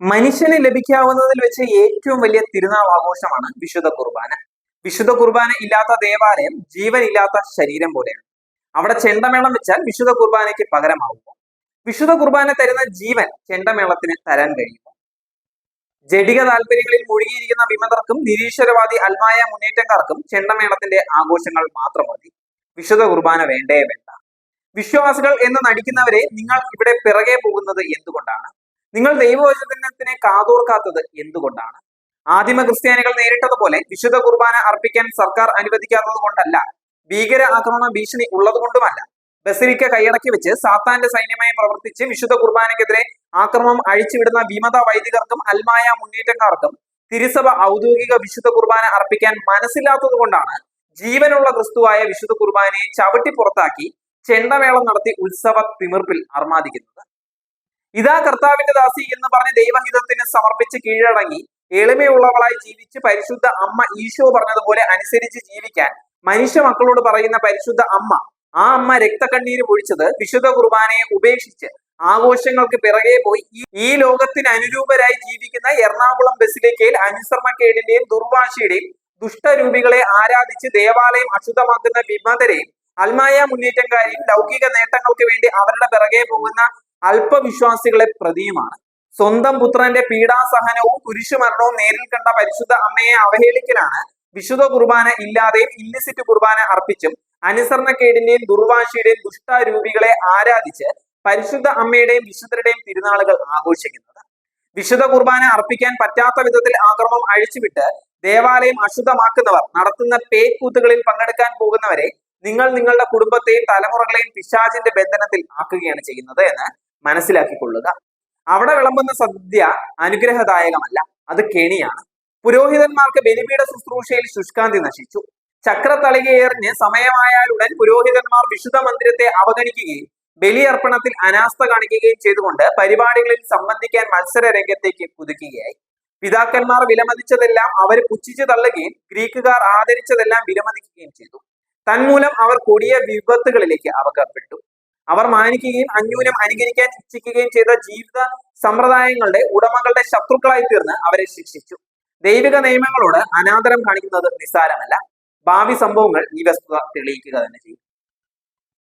മനുഷ്യന് ലഭിക്കാവുന്നതിൽ വെച്ച് ഏറ്റവും വലിയ തിരുനാൾ ആഘോഷമാണ് വിശുദ്ധ കുർബാന. വിശുദ്ധ കുർബാന ഇല്ലാത്ത ദേവാലയം ജീവനില്ലാത്ത ശരീരം പോലെയാണ്. അവിടെ ചെണ്ടമേളം വെച്ചാൽ വിശുദ്ധ കുർബാനയ്ക്ക് പകരമാവുമോ? വിശുദ്ധ കുർബാന തരുന്ന ജീവൻ ചെണ്ടമേളത്തിന് തരാൻ കഴിയുമോ? ജഡിക താല്പര്യങ്ങളിൽ മുഴുകിയിരിക്കുന്ന വിമതർക്കും നിരീശ്വരവാദി അൽമായ മുന്നേറ്റക്കാർക്കും ചെണ്ടമേളത്തിന്റെ ആഘോഷങ്ങൾ മാത്രം മതി. വിശുദ്ധ കുർബാന വേണ്ടേ വേണ്ട. വിശ്വാസികൾ എന്ന് നടിക്കുന്നവരെ നിങ്ങൾ ഇവിടെ പിറകെ പോകുന്നത് എന്തുകൊണ്ടാണ്? നിങ്ങൾ ദൈവവചനത്തിനെ കാതോർക്കാത്തത് എന്തുകൊണ്ടാണ്? ആദിമ ക്രിസ്ത്യാനികൾ നേരിട്ടതുപോലെ വിശുദ്ധ കുർബാന അർപ്പിക്കാൻ സർക്കാർ അനുവദിക്കാത്തത് കൊണ്ടല്ല, ഭീകര ആക്രമണ ഭീഷണി ഉള്ളത് കൊണ്ടുമല്ല. ബസിലിക്ക കൈയടക്കി വെച്ച് സാത്താന്റെ സൈന്യമായി പ്രവർത്തിച്ച് വിശുദ്ധ കുർബാനയ്ക്കെതിരെ ആക്രമണം അഴിച്ചുവിടുന്ന വിമത വൈദികർക്കും അൽമായ മുന്നേറ്റക്കാർക്കും തിരുസഭ ഔദ്യോഗിക വിശുദ്ധ കുർബാന അർപ്പിക്കാൻ മനസ്സില്ലാത്തത് കൊണ്ടാണ് ജീവനുള്ള ക്രിസ്തുവായ വിശുദ്ധ കുർബാനയെ ചവിട്ടി പുറത്താക്കി ചെണ്ടമേളം നടത്തി ഉത്സവ തിമിർപ്പിൽ അർമാദിക്കുന്നത്. ഇതാ കർത്താവിന്റെ ദാസി എന്ന് പറഞ്ഞ് ദൈവഹിതത്തിന് സമർപ്പിച്ച് കീഴടങ്ങി എളിമയുള്ളവളായി ജീവിച്ച് പരിശുദ്ധ അമ്മ ഈശോ പറഞ്ഞതുപോലെ അനുസരിച്ച് ജീവിക്കാൻ മനുഷ്യ മക്കളോട് പറയുന്ന പരിശുദ്ധ അമ്മ, ആ അമ്മ രക്തക്കണ്ണീര് പൊഴിച്ചത് വിശുദ്ധ കുർബാനയെ ഉപേക്ഷിച്ച് ആഘോഷങ്ങൾക്ക് പിറകെ പോയി ഈ ലോകത്തിന് അനുരൂപരായി ജീവിക്കുന്ന എറണാകുളം ബസിലിക്കയിൽ അനുസരണക്കേടിന്റെയും ദുർവാശിയുടെയും ദുഷ്ടരൂപികളെ ആരാധിച്ച് ദേവാലയം അശുദ്ധമാക്കുന്ന വിമതരെയും അൽമായ മുന്നേറ്റക്കാരെയും ലൗകിക നേട്ടങ്ങൾക്ക് വേണ്ടി അവരുടെ പിറകെ പോകുന്ന അല്പവിശ്വാസികളെ പ്രതിയുമാണ്. സ്വന്തം പുത്രന്റെ പീഡാസഹനവും കുരിശുമരണവും നേരിൽ കണ്ട പരിശുദ്ധ അമ്മയെ അവഹേളിക്കലാണ് വിശുദ്ധ കുർബാന ഇല്ലാതെയും ഇല്ലിസിറ്റ് കുർബാന അർപ്പിച്ചും അനുസരണക്കേടിന്റെയും ദുർവാശിയുടെയും ദുഷ്ടരൂപികളെ ആരാധിച്ച് പരിശുദ്ധ അമ്മയുടെയും വിശുദ്ധരുടെയും തിരുനാളുകൾ ആഘോഷിക്കുന്നത്. വിശുദ്ധ കുർബാന അർപ്പിക്കാൻ പറ്റാത്ത വിധത്തിൽ ആക്രമം അഴിച്ചുവിട്ട് ദേവാലയം അശുദ്ധമാക്കുന്നവർ നടത്തുന്ന പേക്കൂത്തുകളിൽ പങ്കെടുക്കാൻ പോകുന്നവരെ നിങ്ങൾ നിങ്ങളുടെ കുടുംബത്തെയും തലമുറകളെയും പിശാചിന്റെ ബന്ധനത്തിൽ ആക്കുകയാണ് ചെയ്യുന്നത് എന്ന് മനസ്സിലാക്കിക്കൊള്ളുക. അവിടെ വിളമ്പുന്ന സദ്യ അനുഗ്രഹദായകമല്ല, അത് കെണിയാണ്. പുരോഹിതന്മാർക്ക് ബലിപീഠ ശുശ്രൂഷയിൽ ശുഷ്കാന്തി നശിച്ചു. ചക്രത്തളികയെറിഞ്ഞ് സമയമായാലുടൻ പുരോഹിതന്മാർ വിശുദ്ധ മന്ദിരത്തെ അവഗണിക്കുകയും ബലിയർപ്പണത്തിൽ അനാസ്ഥ കാണിക്കുകയും ചെയ്തുകൊണ്ട് പരിപാടികളിൽ സംബന്ധിക്കാൻ മത്സര രംഗത്തേക്ക് കുതിക്കുകയായി. പിതാക്കന്മാർ വിലമതിച്ചതെല്ലാം അവർ പുച്ഛിച്ചു തള്ളുകയും ഗ്രീക്കുകാർ ആദരിച്ചതെല്ലാം വിലമതിക്കുകയും ചെയ്തു. തന്മൂലം അവർ കൊടിയ വിപത്തുകളിലേക്ക് അകപ്പെട്ടു. അവർ മാനിക്കുകയും അന്യൂനം അനുകരിക്കാൻ ഇച്ഛിക്കുകയും ചെയ്ത ജീവിത സമ്പ്രദായങ്ങളുടെ ഉടമകളുടെ ശത്രുക്കളായി തീർന്ന് അവരെ ശിക്ഷിച്ചു. ദൈവിക നിയമങ്ങളോട് അനാദരം കാണിക്കുന്നത് നിസ്സാരമല്ല. ഭാവി സംഭവങ്ങൾ ഈ വസ്തുത തെളിയിക്കുക തന്നെ ചെയ്യും.